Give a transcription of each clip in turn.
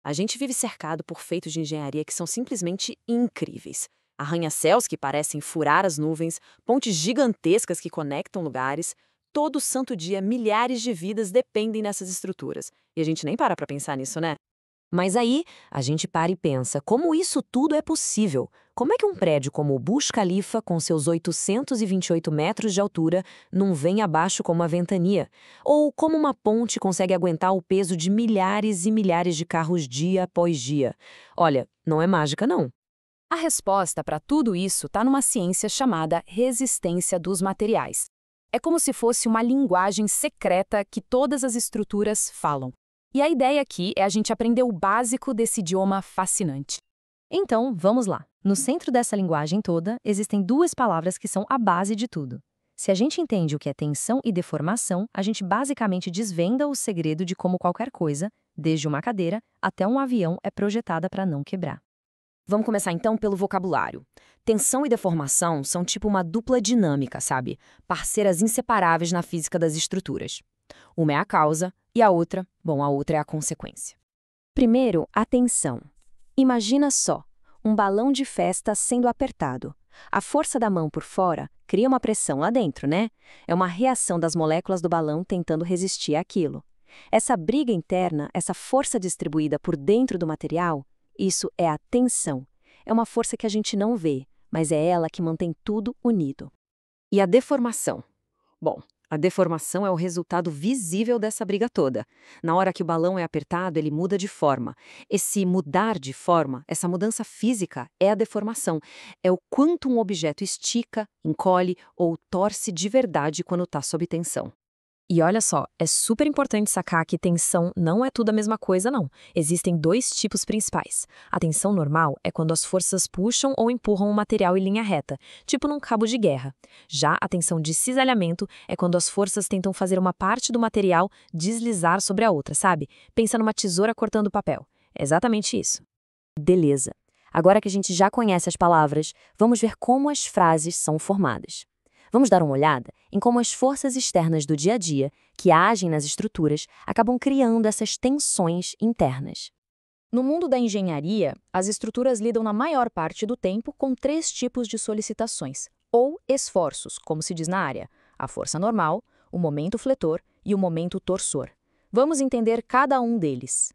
A gente vive cercado por feitos de engenharia que são simplesmente incríveis. Arranha-céus que parecem furar as nuvens, pontes gigantescas que conectam lugares. Todo santo dia, milhares de vidas dependem dessas estruturas. E a gente nem para pensar nisso, né? Mas aí, a gente para e pensa, como isso tudo é possível? Como é que um prédio como o Burj Khalifa, com seus 828 metros de altura, não vem abaixo como uma ventania? Ou como uma ponte consegue aguentar o peso de milhares e milhares de carros dia após dia? Olha, não é mágica não. A resposta para tudo isso está numa ciência chamada resistência dos materiais. É como se fosse uma linguagem secreta que todas as estruturas falam. E a ideia aqui é a gente aprender o básico desse idioma fascinante. Então, vamos lá. No centro dessa linguagem toda, existem duas palavras que são a base de tudo. Se a gente entende o que é tensão e deformação, a gente basicamente desvenda o segredo de como qualquer coisa, desde uma cadeira até um avião, é projetada para não quebrar. Vamos começar então pelo vocabulário. Tensão e deformação são tipo uma dupla dinâmica, sabe? Parceiras inseparáveis na física das estruturas. Uma é a causa e a outra é a consequência. Primeiro, a tensão. Imagina só, um balão de festa sendo apertado. A força da mão por fora cria uma pressão lá dentro, né? É uma reação das moléculas do balão tentando resistir àquilo. Essa briga interna, essa força distribuída por dentro do material, isso é a tensão. É uma força que a gente não vê, mas é ela que mantém tudo unido. E a deformação? Bom, a deformação é o resultado visível dessa briga toda. Na hora que o balão é apertado, ele muda de forma. Esse mudar de forma, essa mudança física, é a deformação. É o quanto um objeto estica, encolhe ou torce de verdade quando está sob tensão. E olha só, é super importante sacar que tensão não é tudo a mesma coisa, não. Existem dois tipos principais. A tensão normal é quando as forças puxam ou empurram o material em linha reta, tipo num cabo de guerra. Já a tensão de cisalhamento é quando as forças tentam fazer uma parte do material deslizar sobre a outra, sabe? Pensa numa tesoura cortando papel. É exatamente isso. Beleza. Agora que a gente já conhece as palavras, vamos ver como as frases são formadas. Vamos dar uma olhada em como as forças externas do dia a dia, que agem nas estruturas, acabam criando essas tensões internas. No mundo da engenharia, as estruturas lidam na maior parte do tempo com três tipos de solicitações, ou esforços, como se diz na área: a força normal, o momento fletor e o momento torsor. Vamos entender cada um deles.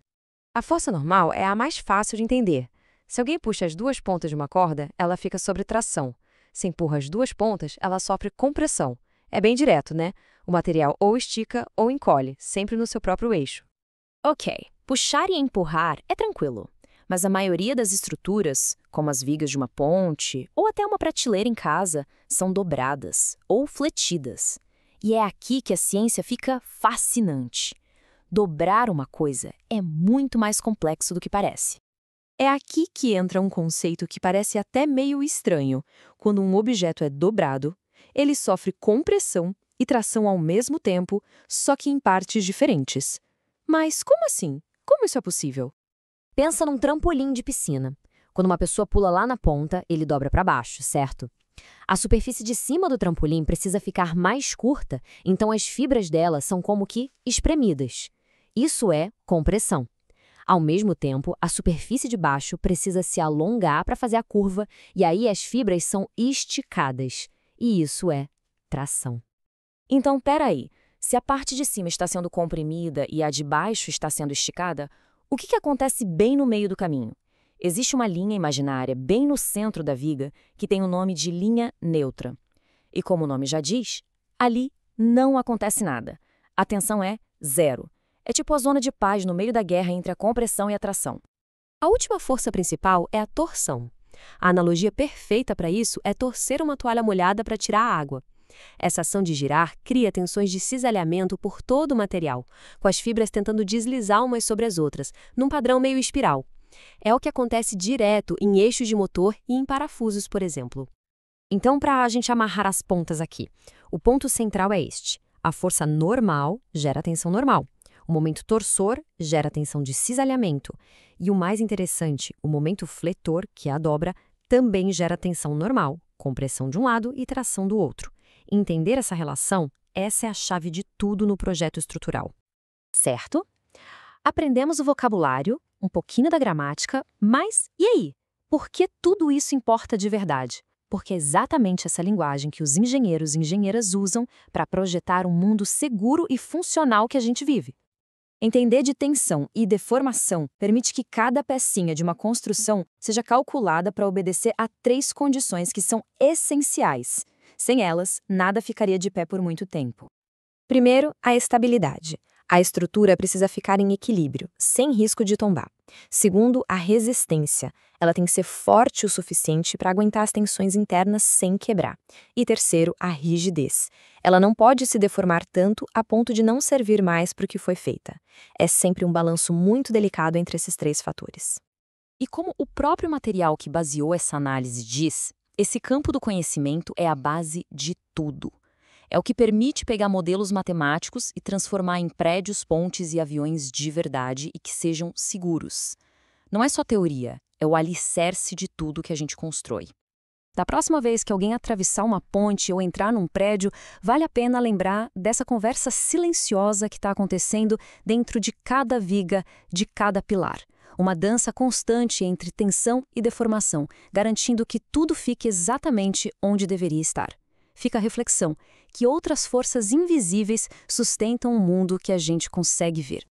A força normal é a mais fácil de entender. Se alguém puxa as duas pontas de uma corda, ela fica sob tração. Se empurra as duas pontas, ela sofre compressão. É bem direto, né? O material ou estica ou encolhe, sempre no seu próprio eixo. Ok, puxar e empurrar é tranquilo, mas a maioria das estruturas, como as vigas de uma ponte ou até uma prateleira em casa, são dobradas ou fletidas. E é aqui que a ciência fica fascinante. Dobrar uma coisa é muito mais complexo do que parece. É aqui que entra um conceito que parece até meio estranho. Quando um objeto é dobrado, ele sofre compressão e tração ao mesmo tempo, só que em partes diferentes. Mas como assim? Como isso é possível? Pensa num trampolim de piscina. Quando uma pessoa pula lá na ponta, ele dobra para baixo, certo? A superfície de cima do trampolim precisa ficar mais curta, então as fibras dela são como que espremidas. Isso é compressão. Ao mesmo tempo, a superfície de baixo precisa se alongar para fazer a curva, e aí as fibras são esticadas. E isso é tração. Então, peraí, se a parte de cima está sendo comprimida e a de baixo está sendo esticada, o que acontece bem no meio do caminho? Existe uma linha imaginária bem no centro da viga que tem o nome de linha neutra. E como o nome já diz, ali não acontece nada. A tensão é zero. É tipo a zona de paz no meio da guerra entre a compressão e a tração. A última força principal é a torção. A analogia perfeita para isso é torcer uma toalha molhada para tirar a água. Essa ação de girar cria tensões de cisalhamento por todo o material, com as fibras tentando deslizar umas sobre as outras, num padrão meio espiral. É o que acontece direto em eixos de motor e em parafusos, por exemplo. Então, para a gente amarrar as pontas aqui, o ponto central é este. A força normal gera tensão normal. O momento torsor gera tensão de cisalhamento. E o mais interessante, o momento fletor, que é a dobra, também gera tensão normal, compressão de um lado e tração do outro. Entender essa relação, essa é a chave de tudo no projeto estrutural. Certo? Aprendemos o vocabulário, um pouquinho da gramática, mas e aí? Por que tudo isso importa de verdade? Porque é exatamente essa linguagem que os engenheiros e engenheiras usam para projetar um mundo seguro e funcional que a gente vive. Entender de tensão e deformação permite que cada pecinha de uma construção seja calculada para obedecer a 3 condições que são essenciais. Sem elas, nada ficaria de pé por muito tempo. Primeiro, a estabilidade. A estrutura precisa ficar em equilíbrio, sem risco de tombar. Segundo, a resistência. Ela tem que ser forte o suficiente para aguentar as tensões internas sem quebrar. E terceiro, a rigidez. Ela não pode se deformar tanto a ponto de não servir mais para o que foi feita. É sempre um balanço muito delicado entre esses 3 fatores. E como o próprio material que baseou essa análise diz, esse campo do conhecimento é a base de tudo. É o que permite pegar modelos matemáticos e transformar em prédios, pontes e aviões de verdade e que sejam seguros. Não é só teoria, é o alicerce de tudo que a gente constrói. Da próxima vez que alguém atravessar uma ponte ou entrar num prédio, vale a pena lembrar dessa conversa silenciosa que está acontecendo dentro de cada viga, de cada pilar. Uma dança constante entre tensão e deformação, garantindo que tudo fique exatamente onde deveria estar. Fica a reflexão, que outras forças invisíveis sustentam o mundo que a gente consegue ver.